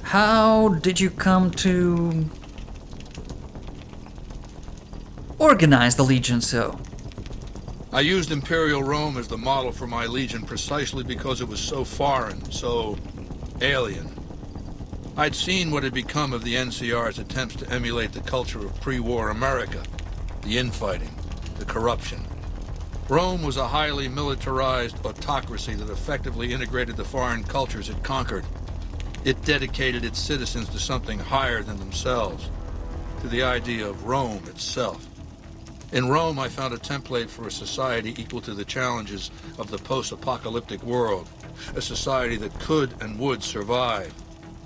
How did you come to organize the Legion so? I used Imperial Rome as the model for my Legion precisely because it was so foreign, so alien. I'd seen what had become of the NCR's attempts to emulate the culture of pre-war America. The infighting, the corruption. Rome was a highly militarized autocracy that effectively integrated the foreign cultures it conquered. It dedicated its citizens to something higher than themselves, to the idea of Rome itself. In Rome, I found a template for a society equal to the challenges of the post-apocalyptic world, a society that could and would survive,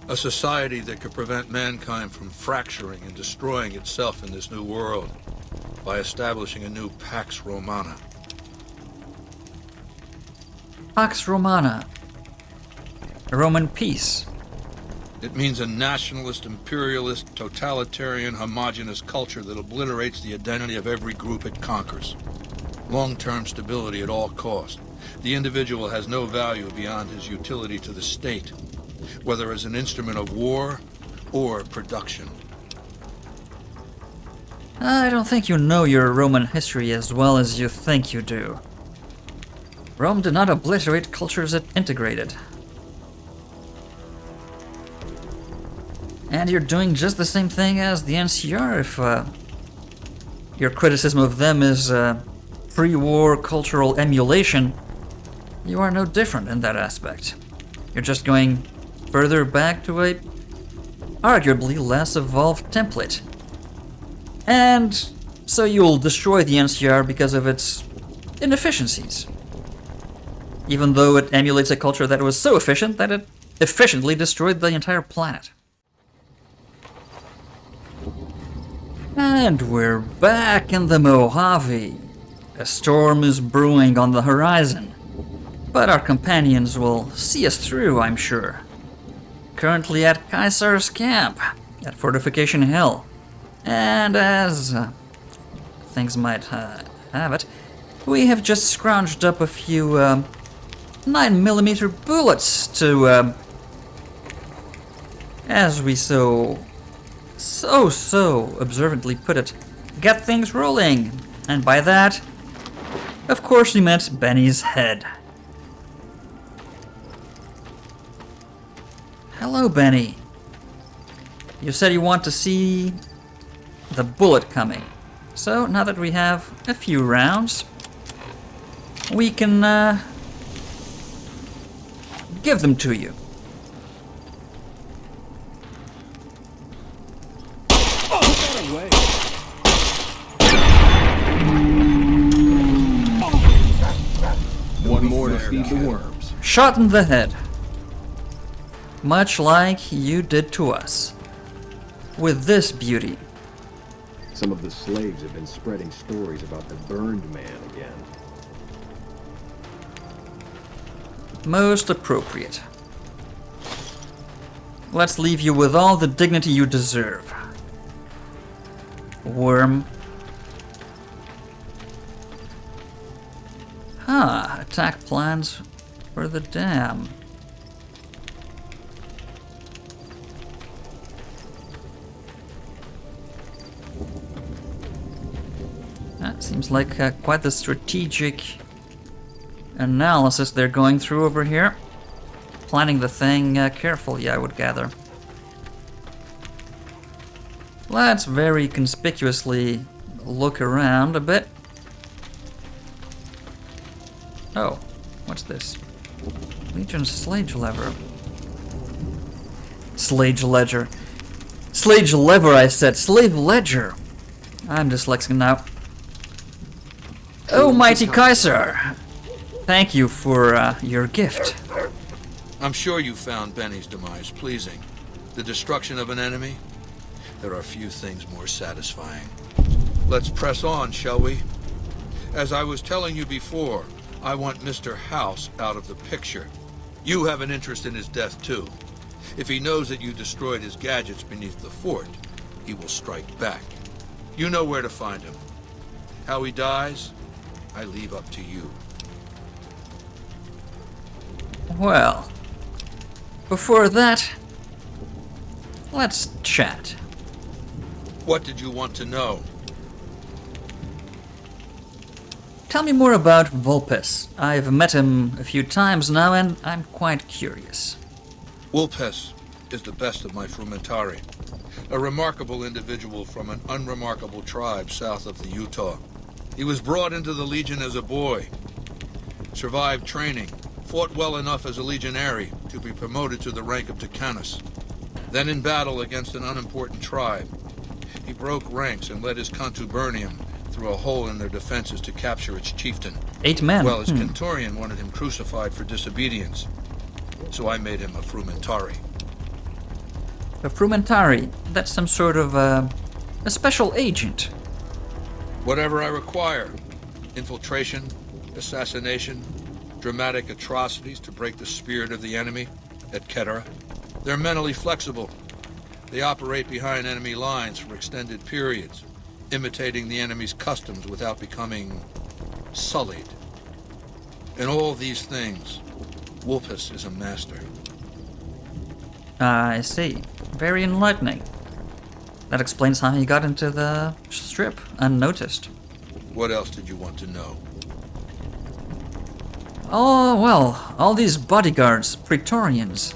a society that could prevent mankind from fracturing and destroying itself in this new world by establishing a new Pax Romana. Pax Romana. A Roman peace. It means a nationalist, imperialist, totalitarian, homogenous culture that obliterates the identity of every group it conquers. Long-term stability at all cost. The individual has no value beyond his utility to the state, whether as an instrument of war or production. I don't think you know your Roman history as well as you think you do. Rome did not obliterate cultures it integrated. And you're doing just the same thing as the NCR if your criticism of them is pre-war cultural emulation. You are no different in that aspect. You're just going further back to a arguably less evolved template. And so you'll destroy the NCR because of its inefficiencies. Even though it emulates a culture that was so efficient that it efficiently destroyed the entire planet. And we're back in the Mojave. A storm is brewing on the horizon. But our companions will see us through, I'm sure. Currently at Caesar's camp, at Fortification Hill. And as things might have it, we have just scrounged up a few 9mm bullets to, as we so observantly put it, get things rolling. And by that, of course we meant Benny's head. Hello, Benny. You said you want to see the bullet coming. So, now that we have a few rounds, we can give them to you. One more to feed the worms. Shot in the head. Much like you did to us. With this beauty. Some of the slaves have been spreading stories about the burned man again. Most appropriate. Let's leave you with all the dignity you deserve. Worm. Attack plans for the dam. That seems like quite the strategic analysis they're going through over here. Planning the thing carefully, I would gather. Let's very conspicuously look around a bit. Oh, what's this? Legion Slage Lever. Slage Ledger. Slage Lever, I said. Slave Ledger. I'm dyslexic now. Oh, mighty Kaiser! Thank you for your gift. I'm sure you found Benny's demise pleasing. The destruction of an enemy? There are few things more satisfying. Let's press on, shall we? As I was telling you before, I want Mr. House out of the picture. You have an interest in his death, too. If he knows that you destroyed his gadgets beneath the fort, he will strike back. You know where to find him. How he dies, I leave up to you. Well, before that, Let's chat. What did you want to know? Tell me more about Vulpes. I've met him a few times now, and I'm quite curious. Vulpes is the best of my frumentari. A remarkable individual from an unremarkable tribe south of the Utah. He was brought into the Legion as a boy, survived training, fought well enough as a legionary to be promoted to the rank of Decanus. Then in battle against an unimportant tribe, he broke ranks and led his contubernium through a hole in their defenses to capture its chieftain. 8 men. Well, his Kenturian wanted him crucified for disobedience, so I made him a frumentari. A frumentari. That's some sort of a special agent. Whatever I require. Infiltration, assassination, dramatic atrocities to break the spirit of the enemy, etc. They're mentally flexible. They operate behind enemy lines for extended periods, imitating the enemy's customs without becoming sullied. In all these things, Vulpes is a master. I see. Very enlightening. That explains how he got into the strip unnoticed. What else did you want to know? Oh, well, all these bodyguards, Praetorians,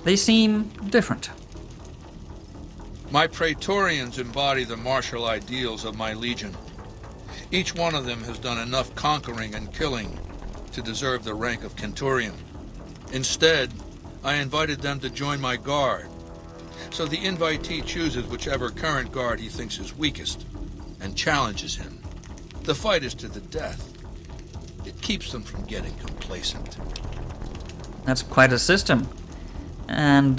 they seem different. My Praetorians embody the martial ideals of my legion. Each one of them has done enough conquering and killing to deserve the rank of Centurion. Instead, I invited them to join my guard. So the invitee chooses whichever current guard he thinks is weakest and challenges him. The fight is to the death. It keeps them from getting complacent. That's quite a system. And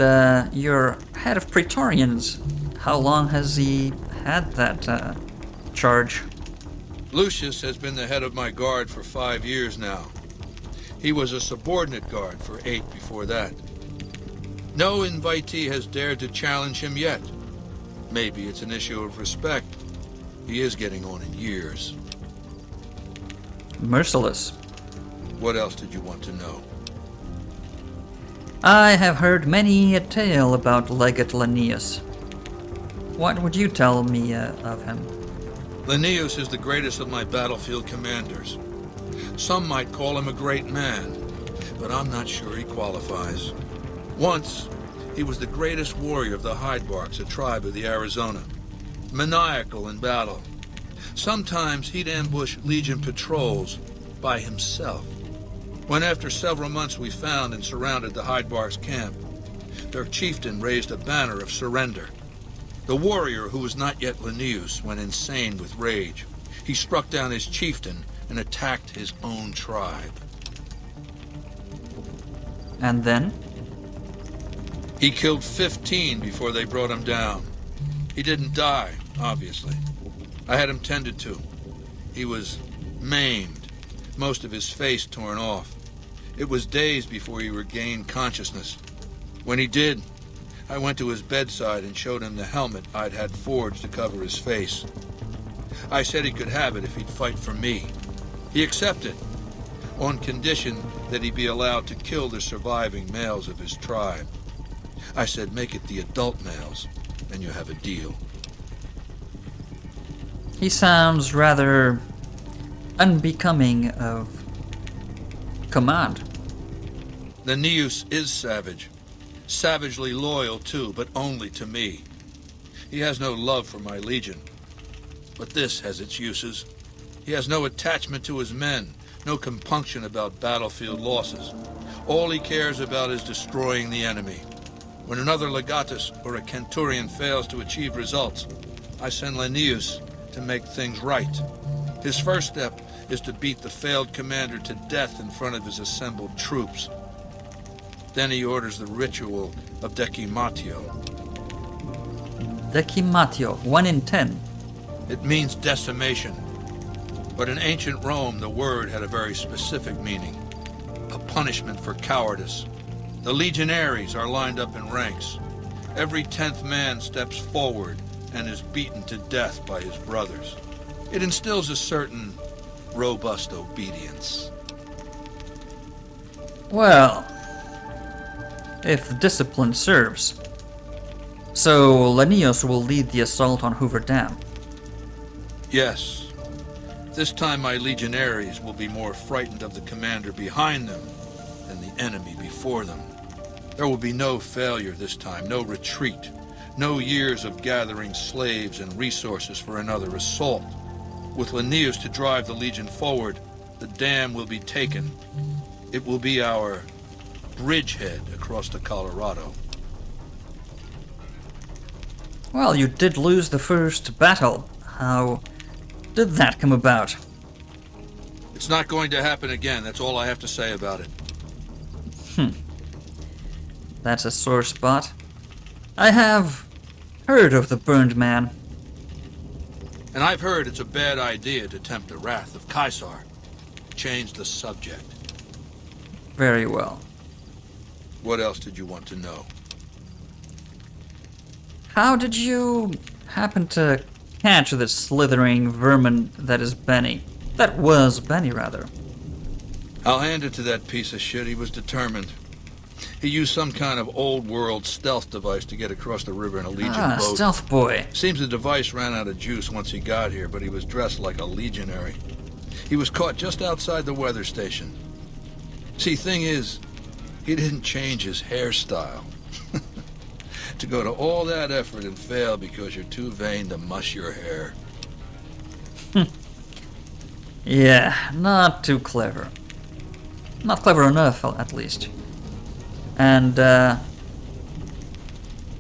your head of Praetorians, how long has he had that charge? Lucius has been the head of my guard for 5 years now. He was a subordinate guard for 8 before that. No invitee has dared to challenge him yet. Maybe it's an issue of respect. He is getting on in years. Merciless. What else did you want to know? I have heard many a tale about Legate Linnaeus. What would you tell me of him? Linnaeus is the greatest of my battlefield commanders. Some might call him a great man, but I'm not sure he qualifies. Once, he was the greatest warrior of the Hydebarks, a tribe of the Arizona. Maniacal in battle. Sometimes he'd ambush Legion patrols by himself. When after several months we found and surrounded the Hydebarks camp, their chieftain raised a banner of surrender. The warrior, who was not yet Linnaeus, went insane with rage. He struck down his chieftain and attacked his own tribe. And then? He killed 15 before they brought him down. He didn't die, obviously. I had him tended to. He was maimed, most of his face torn off. It was days before he regained consciousness. When he did, I went to his bedside and showed him the helmet I'd had forged to cover his face. I said he could have it if he'd fight for me. He accepted, on condition that he be allowed to kill the surviving males of his tribe. I said, make it the adult males, and you have a deal. He sounds rather unbecoming of command. Linnaeus is savage. Savagely loyal, too, but only to me. He has no love for my legion. But this has its uses. He has no attachment to his men, no compunction about battlefield losses. All he cares about is destroying the enemy. When another legatus or a centurion fails to achieve results, I send Linnaeus to make things right. His first step is to beat the failed commander to death in front of his assembled troops. Then he orders the ritual of decimatio. Decimatio, 1 in 10. It means decimation. But in ancient Rome, the word had a very specific meaning. A punishment for cowardice. The legionaries are lined up in ranks. Every 10th man steps forward and is beaten to death by his brothers. It instills a certain robust obedience. Well, if discipline serves. So Lanios will lead the assault on Hoover Dam. Yes. This time my legionaries will be more frightened of the commander behind them than the enemy before them. There will be no failure this time, no retreat, no years of gathering slaves and resources for another assault. With Lanius to drive the Legion forward, the dam will be taken. It will be our bridgehead across the Colorado. Well, you did lose the first battle. How did that come about? It's not going to happen again, that's all I have to say about it. That's a sore spot. I have heard of the Burned Man. And I've heard it's a bad idea to tempt the wrath of Caesar. Change the subject. Very well. What else did you want to know? How did you happen to catch this slithering vermin that is Benny? That was Benny, rather. I'll hand it to that piece of shit. He was determined. He used some kind of old-world stealth device to get across the river in a Legion boat. Stealth boy. Seems the device ran out of juice once he got here, but he was dressed like a legionary. He was caught just outside the weather station. See, thing is, he didn't change his hairstyle. To go to all that effort and fail because you're too vain to muss your hair. Yeah, not too clever. Not clever enough, at least. And,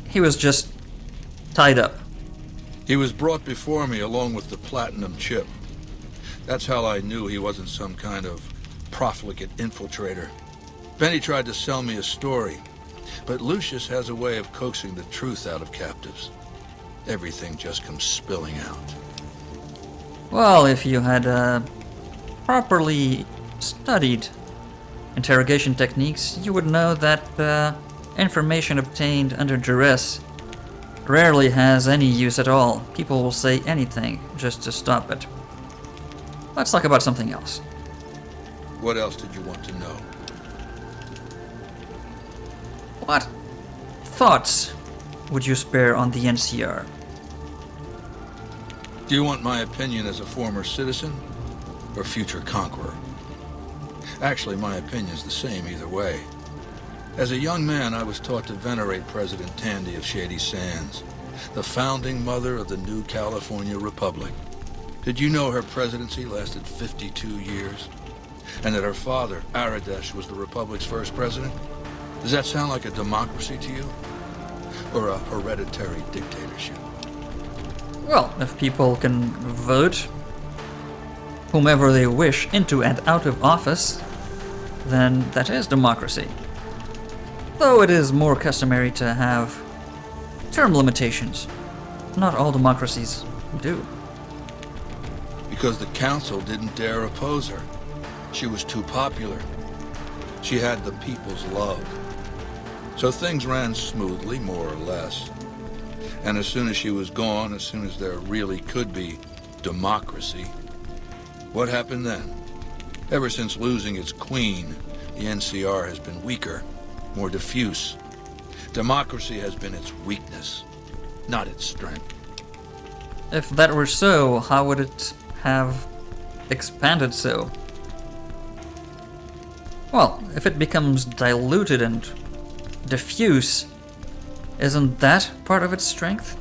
he was just tied up. He was brought before me along with the platinum chip. That's how I knew he wasn't some kind of profligate infiltrator. Benny tried to sell me a story, but Lucius has a way of coaxing the truth out of captives. Everything just comes spilling out. Well, if you had, properly studied interrogation techniques, you would know that, information obtained under duress rarely has any use at all. People will say anything just to stop it. Let's talk about something else. What else did you want to know? What thoughts would you spare on the NCR? Do you want my opinion as a former citizen or future conqueror? Actually, my opinion's the same either way. As a young man, I was taught to venerate President Tandy of Shady Sands, the founding mother of the new California Republic. Did you know her presidency lasted 52 years? And that her father, Aradesh, was the Republic's first president? Does that sound like a democracy to you? Or a hereditary dictatorship? Well, if people can vote whomever they wish into and out of office, then that is democracy. Though it is more customary to have term limitations. Not all democracies do. Because the council didn't dare oppose her. She was too popular. She had the people's love. So things ran smoothly, more or less. And as soon as she was gone, as soon as there really could be democracy, what happened then? Ever since losing its queen, the NCR has been weaker, more diffuse. Democracy has been its weakness, not its strength. If that were so, how would it have expanded so? Well, if it becomes diluted and diffuse, isn't that part of its strength?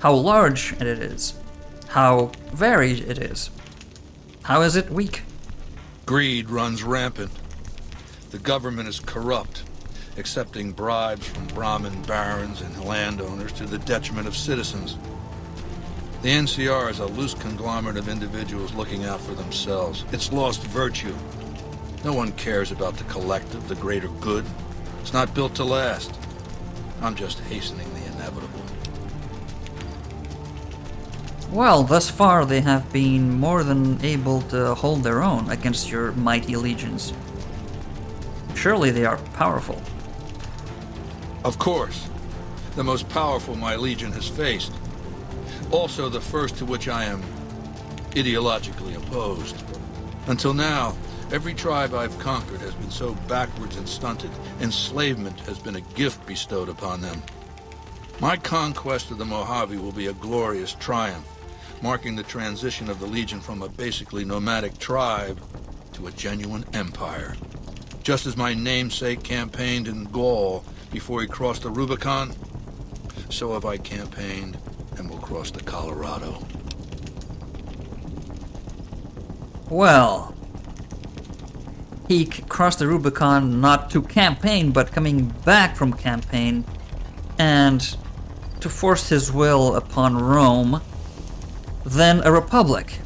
How large it is, how varied it is. How is it weak? Greed runs rampant. The government is corrupt, accepting bribes from Brahmin barons and landowners to the detriment of citizens. The NCR is a loose conglomerate of individuals looking out for themselves. It's lost virtue. No one cares about the collective, the greater good. It's not built to last. I'm just hastening the inevitable. Well, thus far they have been more than able to hold their own against your mighty legions. Surely they are powerful. Of course. The most powerful my legion has faced. Also the first to which I am ideologically opposed. Until now, every tribe I've conquered has been so backwards and stunted, enslavement has been a gift bestowed upon them. My conquest of the Mojave will be a glorious triumph, marking the transition of the Legion from a basically nomadic tribe to a genuine empire. Just as my namesake campaigned in Gaul before he crossed the Rubicon, so have I campaigned and will cross the Colorado. Well, he crossed the Rubicon not to campaign, but coming back from campaign, and to force his will upon Rome, then a republic.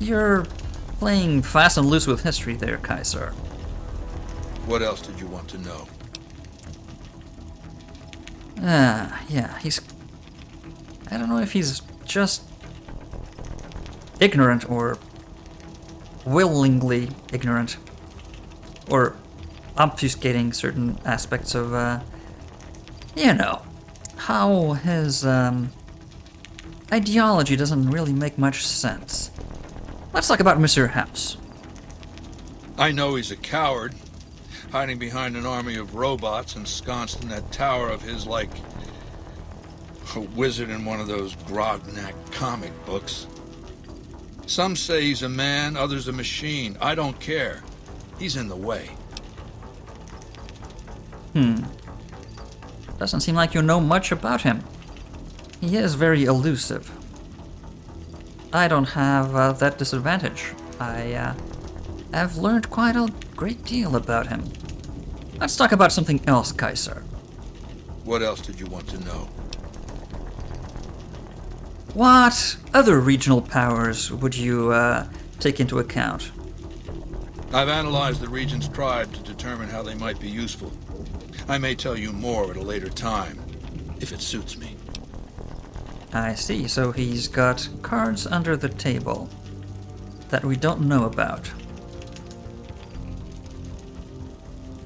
You're playing fast and loose with history there, Kaiser. What else did you want to know? Yeah, I don't know if he's just ignorant or willingly ignorant, or obfuscating certain aspects of, how his, ideology doesn't really make much sense. Let's talk about Mr. House. I know he's a coward, hiding behind an army of robots ensconced in that tower of his like a wizard in one of those Grognak comic books. Some say he's a man, others a machine. I don't care. He's in the way. Doesn't seem like you know much about him. He is very elusive. I don't have that disadvantage. I have learned quite a great deal about him. Let's talk about something else, Kaiser. What else did you want to know? What other regional powers would you take into account? I've analyzed the region's tribe to determine how they might be useful. I may tell you more at a later time, if it suits me. I see, so he's got cards under the table that we don't know about.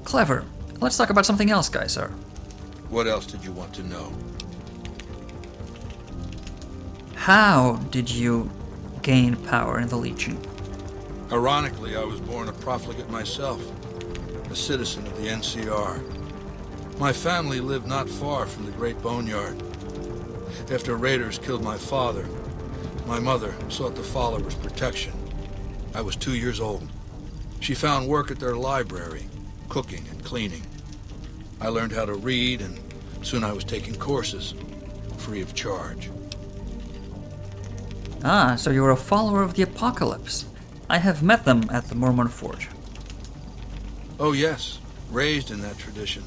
Clever. Let's talk about something else, Kaiser. What else did you want to know? How did you gain power in the Legion? Ironically, I was born a profligate myself, a citizen of the NCR. My family lived not far from the Great Boneyard. After raiders killed my father, my mother sought the followers' protection. I was 2 years old. She found work at their library, cooking and cleaning. I learned how to read, and soon I was taking courses, free of charge. Ah, so you're a follower of the Apocalypse. I have met them at the Mormon Fort. Oh yes, raised in that tradition.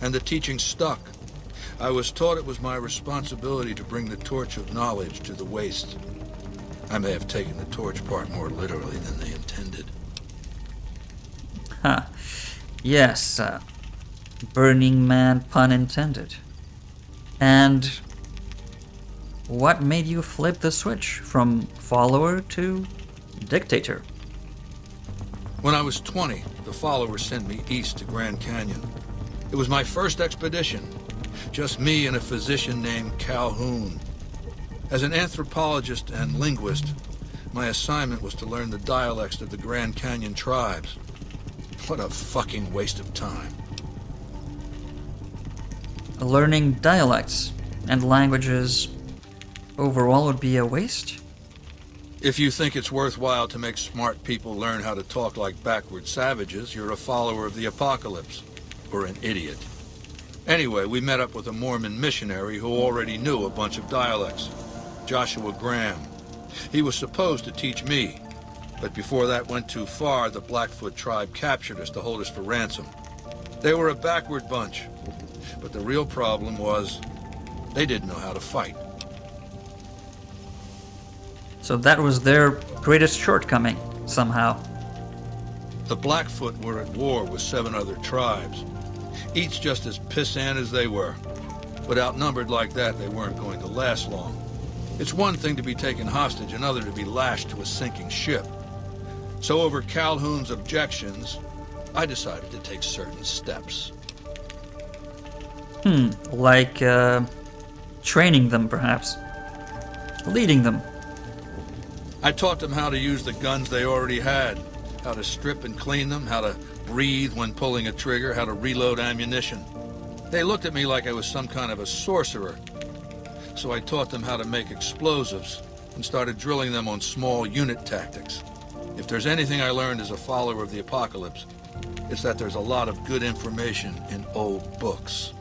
And the teaching stuck. I was taught it was my responsibility to bring the torch of knowledge to the waste. I may have taken the torch part more literally than they intended. Huh. Yes, Burning Man pun intended. And what made you flip the switch from follower to dictator? When I was 20, the followers sent me east to Grand Canyon. It was my first expedition. Just me and a physician named Calhoun. As an anthropologist and linguist, my assignment was to learn the dialects of the Grand Canyon tribes. What a fucking waste of time. Learning dialects and languages overall would be a waste? If you think it's worthwhile to make smart people learn how to talk like backward savages, you're a follower of the Apocalypse. Or an idiot. Anyway, we met up with a Mormon missionary who already knew a bunch of dialects. Joshua Graham. He was supposed to teach me, but before that went too far, the Blackfoot tribe captured us to hold us for ransom. They were a backward bunch, but the real problem was they didn't know how to fight. So that was their greatest shortcoming, somehow. The Blackfoot were at war with 7 other tribes, each just as pissant as they were. But outnumbered like that, they weren't going to last long. It's one thing to be taken hostage, another to be lashed to a sinking ship. So over Calhoun's objections, I decided to take certain steps. Like, training them, perhaps. Leading them. I taught them how to use the guns they already had, how to strip and clean them, how to breathe when pulling a trigger, how to reload ammunition. They looked at me like I was some kind of a sorcerer. So I taught them how to make explosives and started drilling them on small unit tactics. If there's anything I learned as a follower of the apocalypse, it's that there's a lot of good information in old books.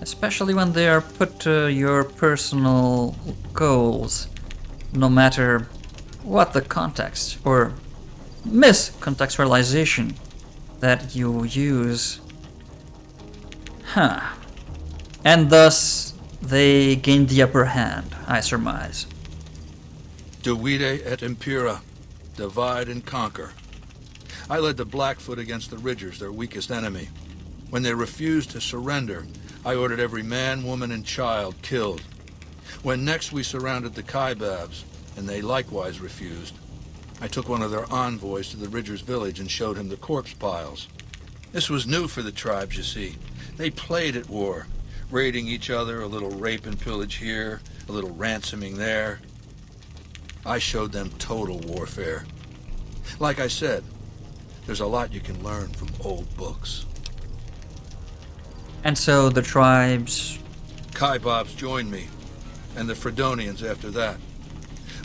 Especially when they are put to your personal goals, no matter what the context or miscontextualization that you use. And thus, they gain the upper hand, I surmise. Divide et impera, divide and conquer. I led the Blackfoot against the Ridgers, their weakest enemy. When they refused to surrender, I ordered every man, woman, and child killed. When next we surrounded the Kaibabs, and they likewise refused, I took one of their envoys to the Ridgers' village and showed him the corpse piles. This was new for the tribes, you see. They played at war, raiding each other, a little rape and pillage here, a little ransoming there. I showed them total warfare. Like I said, there's a lot you can learn from old books. And so the tribes... Kaibabs joined me, and the Fredonians after that.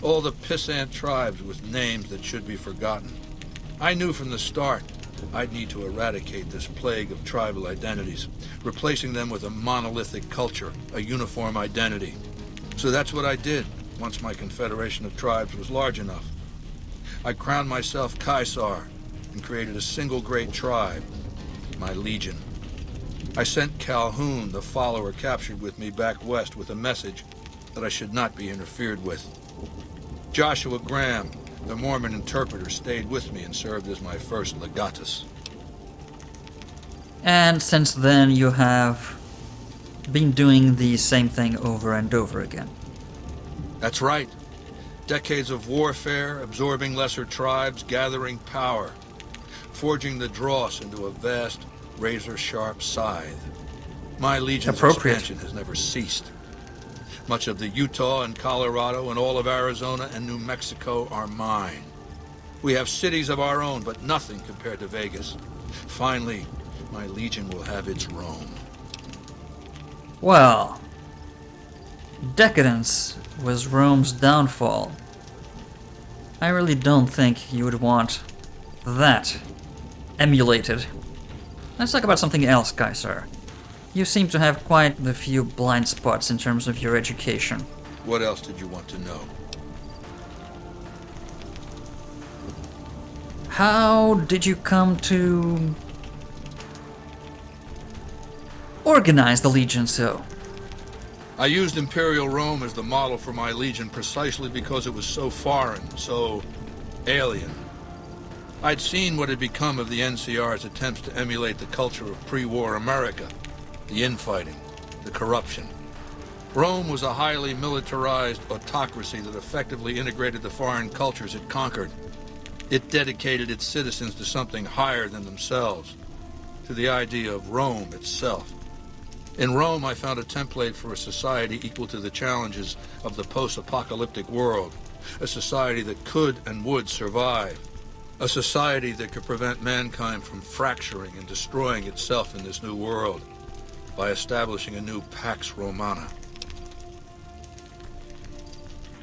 All the pissant tribes with names that should be forgotten. I knew from the start I'd need to eradicate this plague of tribal identities, replacing them with a monolithic culture, a uniform identity. So that's what I did once my confederation of tribes was large enough. I crowned myself Caesar and created a single great tribe, my legion. I sent Calhoun, the follower captured with me, back west with a message that I should not be interfered with. Joshua Graham, the Mormon interpreter, stayed with me and served as my first legatus. And since then you have been doing the same thing over and over again. That's right. Decades of warfare, absorbing lesser tribes, gathering power, forging the dross into a vast, razor-sharp scythe. My legion's expansion has never ceased. Much of the Utah and Colorado and all of Arizona and New Mexico are mine. We have cities of our own, but nothing compared to Vegas. Finally, my legion will have its Rome. Well, decadence was Rome's downfall. I really don't think you would want that emulated. Let's talk about something else, Caesar. You seem to have quite a few blind spots in terms of your education. What else did you want to know? How did you come to organize the Legion so? I used Imperial Rome as the model for my legion precisely because it was so foreign, so alien. I'd seen what had become of the NCR's attempts to emulate the culture of pre-war America. The infighting, the corruption. Rome was a highly militarized autocracy that effectively integrated the foreign cultures it conquered. It dedicated its citizens to something higher than themselves, to the idea of Rome itself. In Rome, I found a template for a society equal to the challenges of the post-apocalyptic world, a society that could and would survive, a society that could prevent mankind from fracturing and destroying itself in this new world by establishing a new Pax Romana.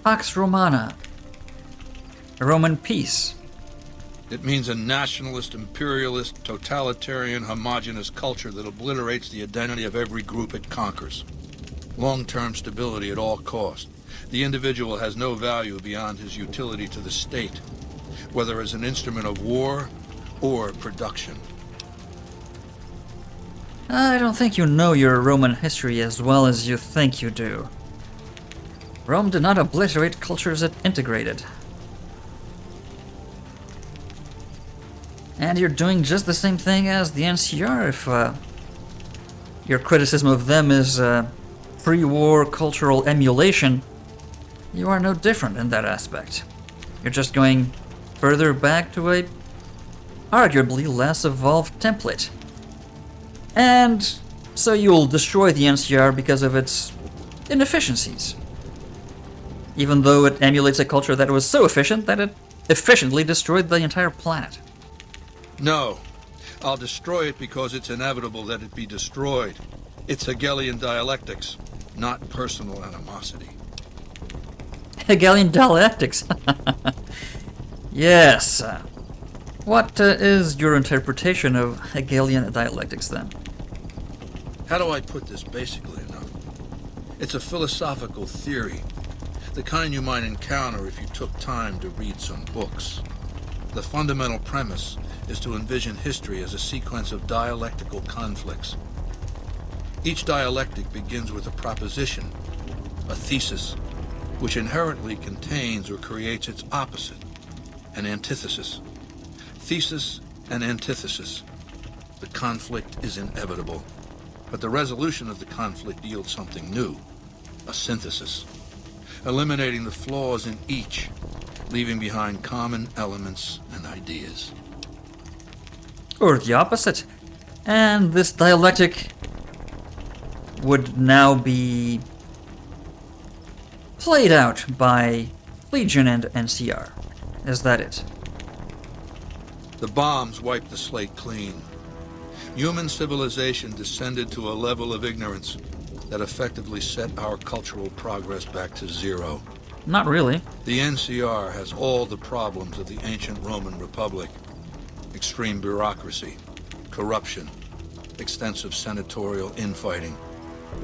Pax Romana. A Roman peace. It means a nationalist, imperialist, totalitarian, homogenous culture that obliterates the identity of every group it conquers. Long-term stability at all cost. The individual has no value beyond his utility to the state, whether as an instrument of war or production. I don't think you know your Roman history as well as you think you do. Rome did not obliterate cultures it integrated. And you're doing just the same thing as the NCR if your criticism of them is pre-war cultural emulation. You are no different in that aspect. You're just going further back to a arguably less evolved template. And so you'll destroy the NCR because of its inefficiencies. Even though it emulates a culture that was so efficient that it efficiently destroyed the entire planet. No. I'll destroy it because it's inevitable that it be destroyed. It's Hegelian dialectics, not personal animosity. Hegelian dialectics. Yes. What is your interpretation of Hegelian dialectics, then? How do I put this basically enough? It's a philosophical theory, the kind you might encounter if you took time to read some books. The fundamental premise is to envision history as a sequence of dialectical conflicts. Each dialectic begins with a proposition, a thesis, which inherently contains or creates its opposite, an antithesis. Thesis and antithesis. The conflict is inevitable, but the resolution of the conflict yields something new, a synthesis, eliminating the flaws in each, leaving behind common elements and ideas. Or the opposite. And this dialectic would now be played out by Legion and NCR. Is that it? The bombs wiped the slate clean. Human civilization descended to a level of ignorance that effectively set our cultural progress back to zero. Not really. The NCR has all the problems of the ancient Roman Republic. Extreme bureaucracy, corruption, extensive senatorial infighting.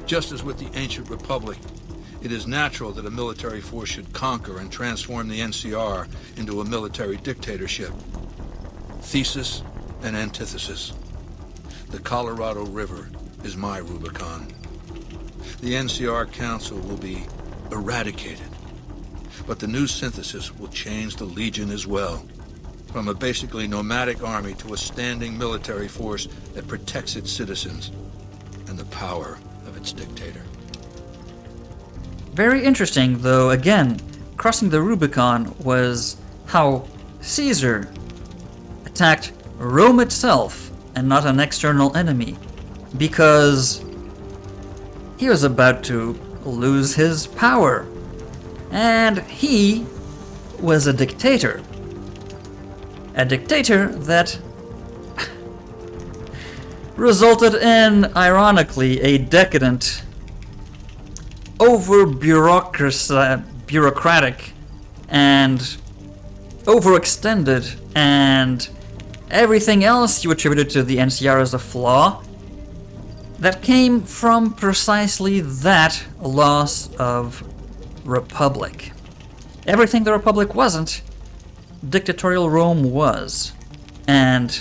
Just as with the ancient Republic, it is natural that a military force should conquer and transform the NCR into a military dictatorship. Thesis and antithesis. The Colorado River is my Rubicon. The NCR Council will be eradicated, but the new synthesis will change the Legion as well. From a basically nomadic army to a standing military force that protects its citizens and the power of its dictator. Very interesting, though, again, crossing the Rubicon was how Caesar attacked Rome itself and not an external enemy, because he was about to lose his power, and he was a dictator. A dictator that resulted in, ironically, a decadent, bureaucratic and overextended, and everything else you attributed to the NCR as a flaw that came from precisely that loss of republic. Everything the republic wasn't, dictatorial Rome was. And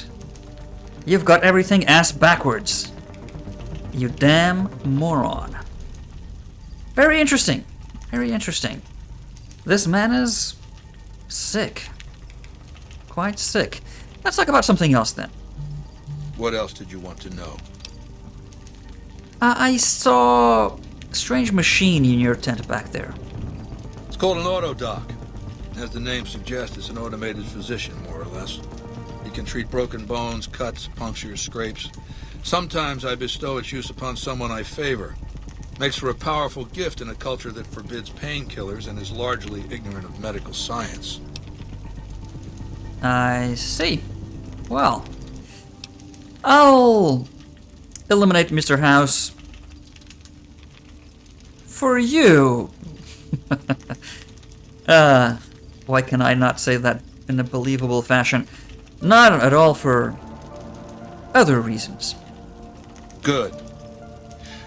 you've got everything ass backwards. You damn moron. Very interesting. Very interesting. This man is sick. Quite sick. Let's talk about something else then. What else did you want to know? I saw a strange machine in your tent back there. It's called an autodoc. As the name suggests, it's an automated physician, more or less. It can treat broken bones, cuts, punctures, scrapes. Sometimes I bestow its use upon someone I favor. Makes for a powerful gift in a culture that forbids painkillers and is largely ignorant of medical science. I see. Well, I'll eliminate Mr. House for you. Why can I not say that in a believable fashion? Not at all for other reasons. Good.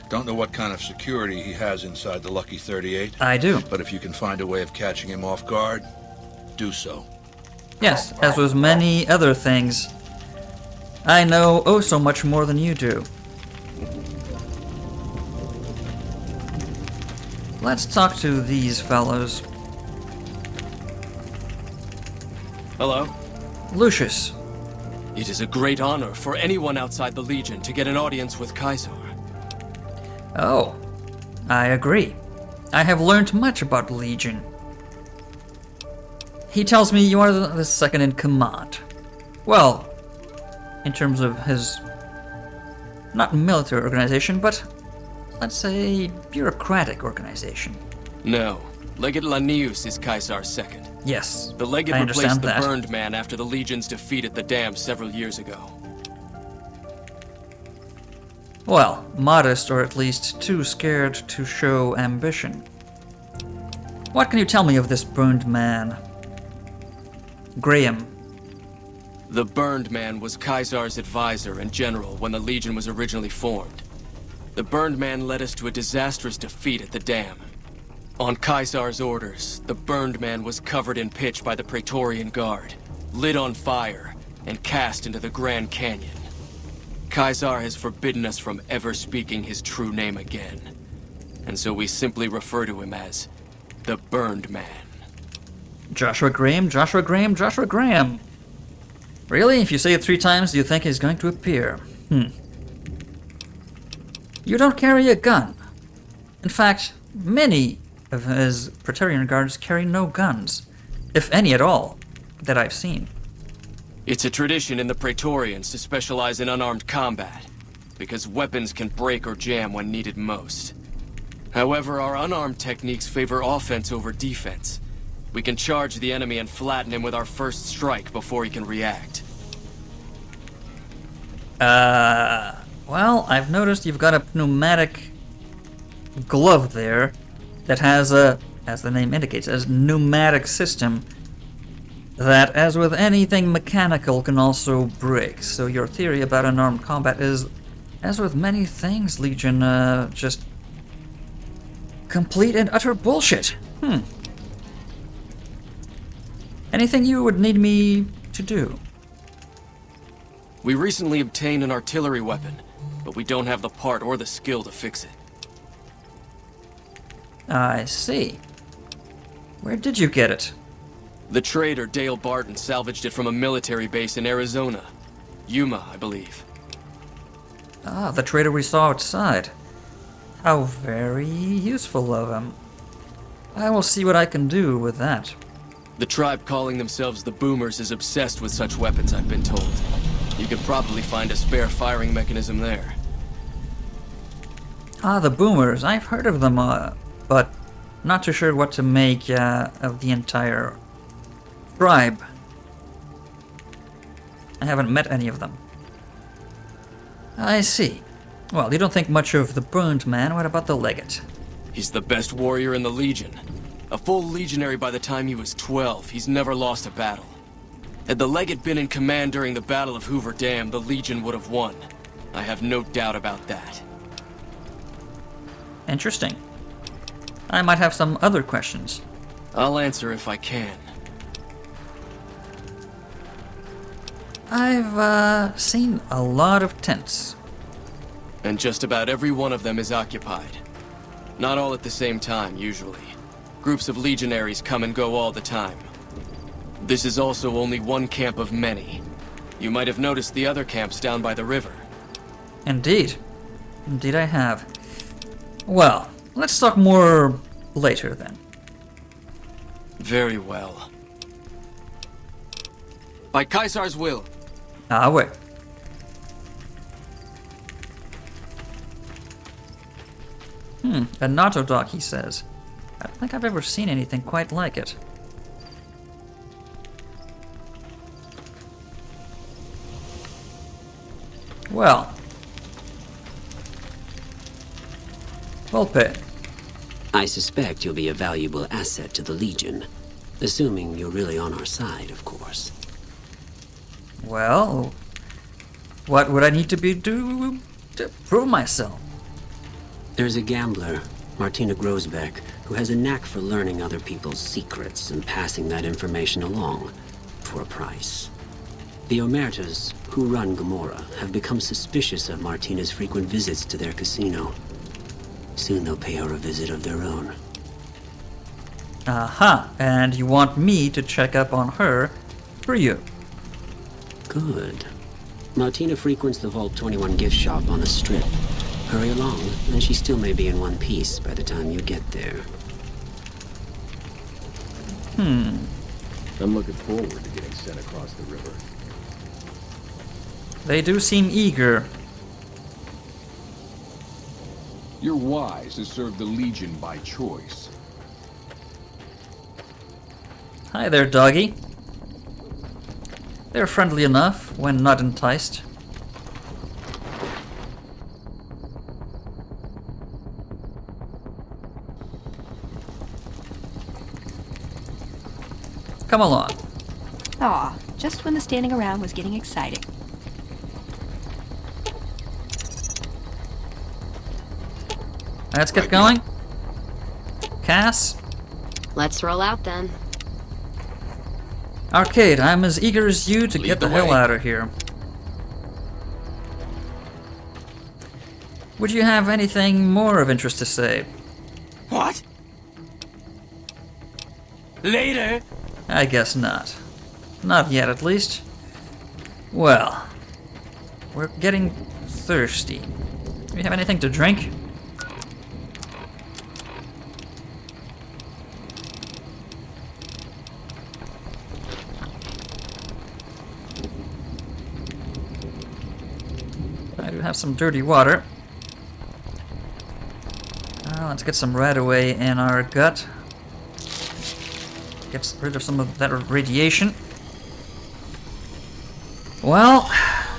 Don't know what kind of security he has inside the Lucky 38. I do. But if you can find a way of catching him off guard, do so. Yes, as with many other things, I know oh so much more than you do. Let's talk to these fellows. Hello? Lucius. It is a great honor for anyone outside the Legion to get an audience with Caesar. Oh, I agree. I have learned much about Legion. He tells me you are the second in command. Well, in terms of his, not military organization, but let's say bureaucratic organization. No, Legate Lanius is Caesar's second. Yes, The Legate I replaced understand the that. Burned Man after the Legion's defeat at the Dam several years ago. Well, modest or at least too scared to show ambition. What can you tell me of this burned man? Graham. The Burned Man was Caesar's advisor and general when the Legion was originally formed. The Burned Man led us to a disastrous defeat at the dam. On Caesar's orders, the Burned Man was covered in pitch by the Praetorian Guard, lit on fire, and cast into the Grand Canyon. Caesar has forbidden us from ever speaking his true name again, and so we simply refer to him as the Burned Man. Joshua Graham, Joshua Graham, Joshua Graham. Really? If you say it 3 times, do you think he's going to appear? You don't carry a gun. In fact, many of his Praetorian guards carry no guns, if any at all, that I've seen. It's a tradition in the Praetorians to specialize in unarmed combat, because weapons can break or jam when needed most. However, our unarmed techniques favor offense over defense. We can charge the enemy and flatten him with our first strike before he can react. Well, I've noticed you've got a pneumatic glove there that has a, as the name indicates, a pneumatic system that, as with anything mechanical, can also break. So your theory about unarmed combat is, as with many things, Legion, just complete and utter bullshit. Anything you would need me to do? We recently obtained an artillery weapon, but we don't have the part or the skill to fix it. I see. Where did you get it? The trader Dale Barton salvaged it from a military base in Arizona. Yuma, I believe. Ah, the trader we saw outside. How very useful of him. I will see what I can do with that. The tribe calling themselves the Boomers is obsessed with such weapons, I've been told. You could probably find a spare firing mechanism there. Ah, the Boomers. I've heard of them, but not too sure what to make of the entire tribe. I haven't met any of them. I see. Well, you don't think much of the Burned Man. What about the Legate? He's the best warrior in the Legion. A full legionary by the time he was 12, he's never lost a battle. Had the Legate been in command during the Battle of Hoover Dam, the Legion would have won. I have no doubt about that. Interesting. I might have some other questions. I'll answer if I can. I've seen a lot of tents. And just about every one of them is occupied. Not all at the same time, usually. Groups of legionaries come and go all the time. This is also only one camp of many. You might have noticed the other camps down by the river. Indeed. Indeed I have. Well, let's talk more later then. Very well. By Caesar's will. Ah, wait. A NATO dock, he says. I don't think I've ever seen anything quite like it. Well. Well paid. I suspect you'll be a valuable asset to the Legion. Assuming you're really on our side, of course. Well, what would I need to do to prove myself? There's a gambler, Martina Grosbeck, who has a knack for learning other people's secrets and passing that information along for a price. The Omertas, who run Gomorrah, have become suspicious of Martina's frequent visits to their casino. Soon they'll pay her a visit of their own. Aha, and you want me to check up on her for you. Good. Martina frequents the Vault 21 gift shop on the Strip. Hurry along, and she still may be in one piece by the time you get there. I'm looking forward to getting sent across the river. They do seem eager. You're wise to serve the Legion by choice. Hi there, doggy. They're friendly enough when not enticed. come along. Aw, just when the standing around was getting exciting. Let's get going. Cass? Let's roll out then. Arcade, I'm as eager as you to Lead get the the hell way. out of here. Would you have anything more of interest to say? What? Later? I guess not. Not yet, at least. Well, we're getting thirsty. Do you have anything to drink? I do have some dirty water. Let's get some rat away in our gut. Get rid of some of that radiation. Well,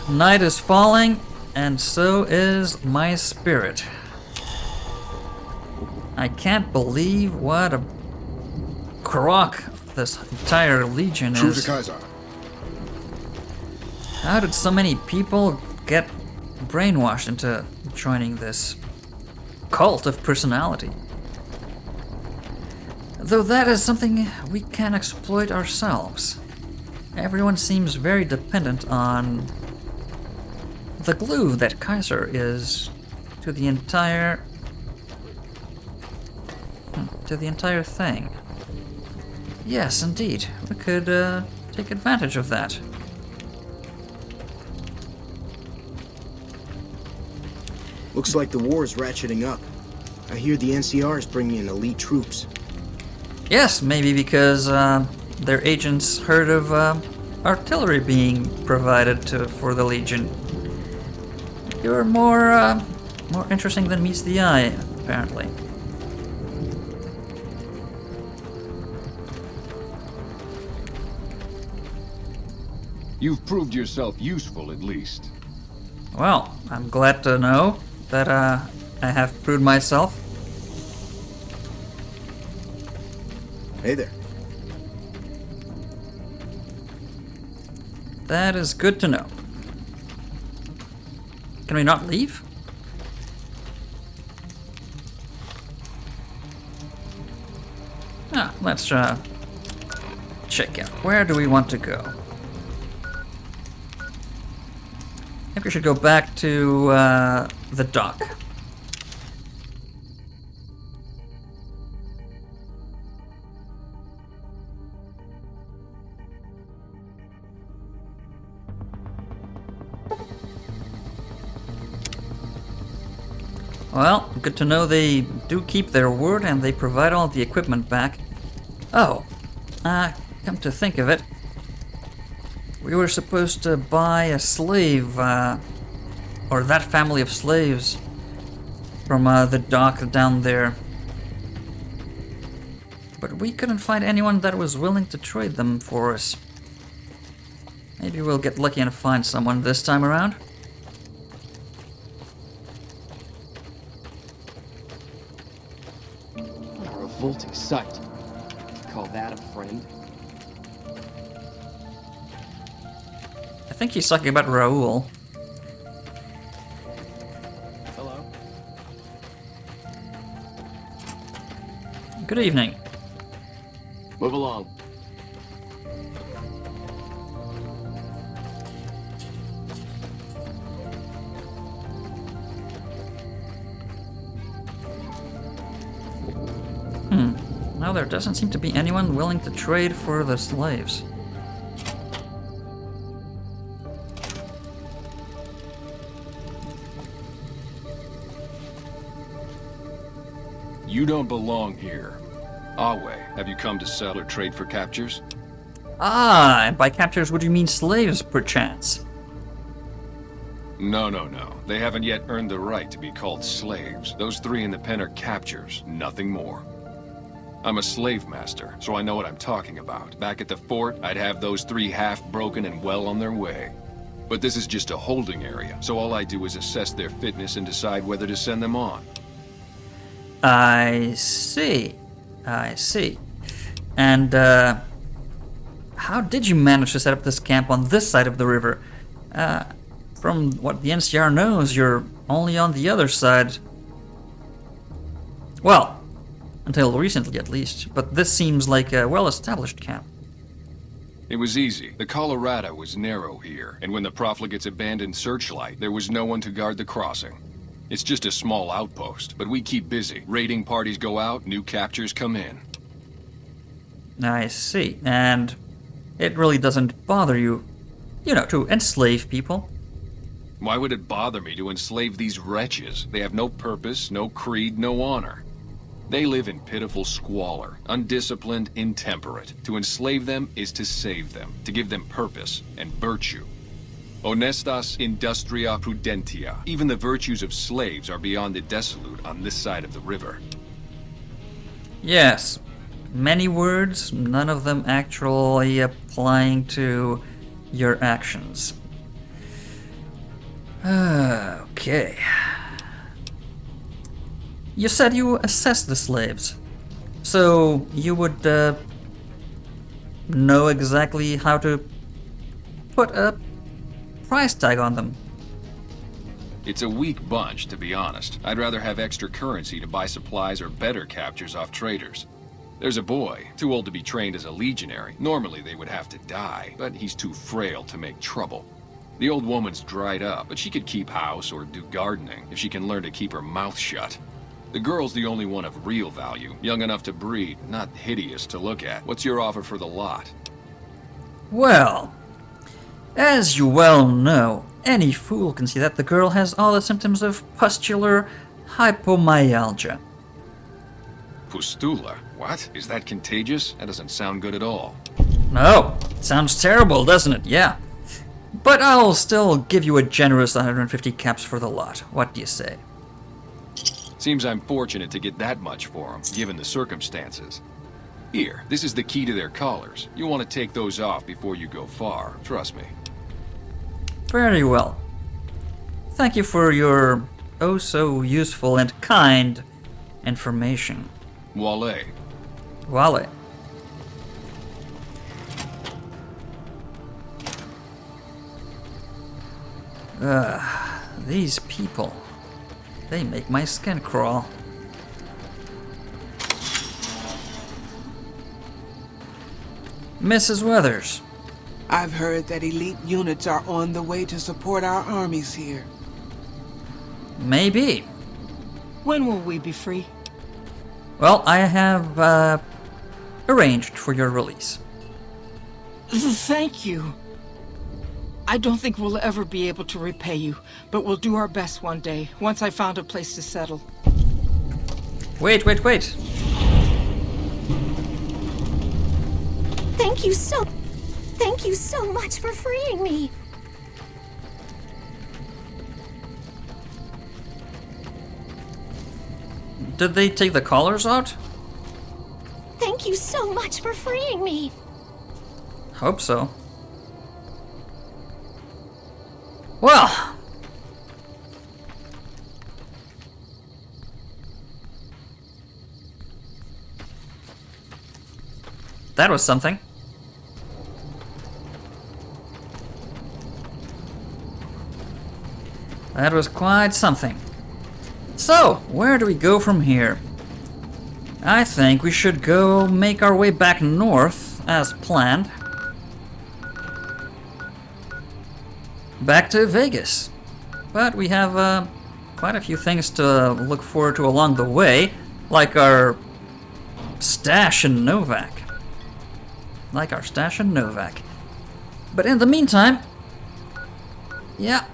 night is falling, and so is my spirit. I can't believe what a crock this entire legion True is. to Kaiser. How did so many people get brainwashed into joining this cult of personality? Though that is something we can exploit ourselves. Everyone seems very dependent on the glue that Kaiser is to the entire thing. Yes, indeed. We could take advantage of that. Looks like the war is ratcheting up. I hear the NCR is bringing in elite troops. Yes, maybe because their agents heard of artillery being provided for the Legion. You're more interesting than meets the eye, apparently. You've proved yourself useful, at least. Well, I'm glad to know that I have proved myself. Hey there. That is good to know. Can we not leave? Let's check out. Where do we want to go? I think we should go back to the dock. Well, good to know they do keep their word and they provide all the equipment back. Oh, come to think of it, we were supposed to buy a slave, or that family of slaves, from the dock down there. But we couldn't find anyone that was willing to trade them for us. Maybe we'll get lucky and find someone this time around. What a revolting sight. Call that a friend? I think he's talking about Raoul. Hello? Good evening. Move along. Now there doesn't seem to be anyone willing to trade for the slaves. You don't belong here. Awe, have you come to sell or trade for captures? Ah, and by captures would you mean slaves, perchance? No. They haven't yet earned the right to be called slaves. Those three in the pen are captures, nothing more. I'm a slave master, so I know what I'm talking about. Back at the fort, I'd have those three half-broken and well on their way. But this is just a holding area, so all I do is assess their fitness and decide whether to send them on. I see. And, how did you manage to set up this camp on this side of the river? From what the NCR knows, you're only on the other side. Well, until recently at least, but this seems like a well-established camp. It was easy. The Colorado was narrow here, and when the profligates abandoned Searchlight, there was no one to guard the crossing. It's just a small outpost, but we keep busy. Raiding parties go out, new captures come in. I see, and it really doesn't bother you, to enslave people. Why would it bother me to enslave these wretches? They have no purpose, no creed, no honor. They live in pitiful squalor, undisciplined, intemperate. To enslave them is to save them, to give them purpose and virtue. Honestas industria prudentia. Even the virtues of slaves are beyond the dissolute on this side of the river. Yes, many words, none of them actually applying to your actions. Okay. You said you assessed the slaves, so you would know exactly how to put a price tag on them. It's a weak bunch, to be honest. I'd rather have extra currency to buy supplies or better captures off traders. There's a boy, too old to be trained as a legionary. Normally they would have to die, but he's too frail to make trouble. The old woman's dried up, but she could keep house or do gardening if she can learn to keep her mouth shut. The girl's the only one of real value, young enough to breed, not hideous to look at. What's your offer for the lot? Well, as you well know, any fool can see that the girl has all the symptoms of pustular hypomyalgia. Pustula? What? Is that contagious? That doesn't sound good at all. No, it sounds terrible, doesn't it? Yeah. But I'll still give you a generous 150 caps for the lot. What do you say? Seems I'm fortunate to get that much for them, given the circumstances. Here, this is the key to their collars. You want to take those off before you go far, trust me. Very well. Thank you for your oh-so-useful and kind information. Wale. Wale. These people. They make my skin crawl. Mrs. Weathers. I've heard that elite units are on the way to support our armies here. Maybe. When will we be free? Well, I have arranged for your release. Thank you. I don't think we'll ever be able to repay you, but we'll do our best one day, once I found a place to settle. Wait. Thank you so much for freeing me. Did they take the collars out? Thank you so much for freeing me. Hope so. Well. That was something. That was quite something. So, where do we go from here? I think we should go make our way back north, as planned. Back to Vegas. But we have quite a few things to look forward to along the way, like our stash in Novak. But in the meantime, yeah,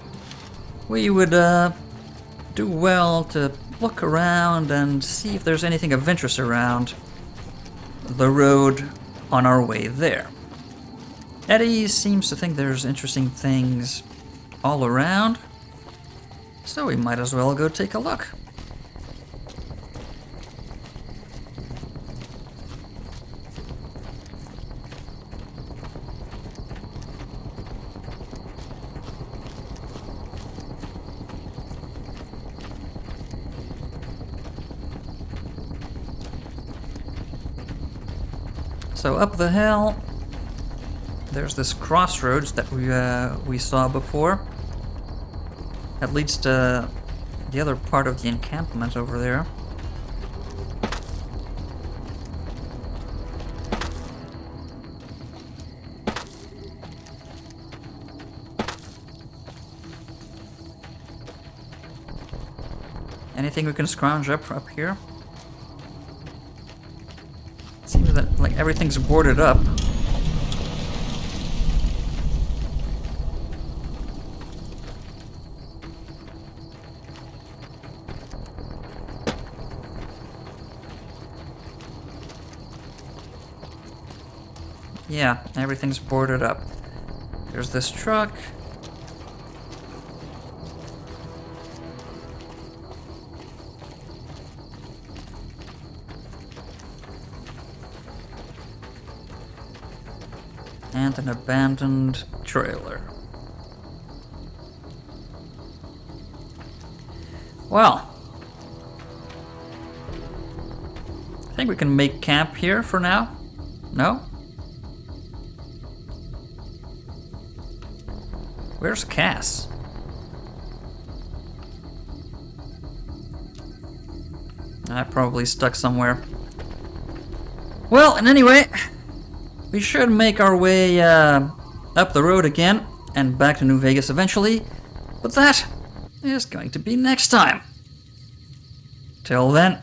we would do well to look around and see if there's anything of interest around the road on our way there. Eddie seems to think there's interesting things all around, so we might as well go take a look. So up the hill, there's this crossroads that we saw before. That leads to the other part of the encampment over there. Anything we can scrounge up here? Seems that like everything's boarded up. Yeah, everything's boarded up. There's this truck. And an abandoned trailer. Well, I think we can make camp here for now. No? Where's Cass? Probably stuck somewhere. Well, and anyway, we should make our way up the road again and back to New Vegas eventually, but that is going to be next time. Till then,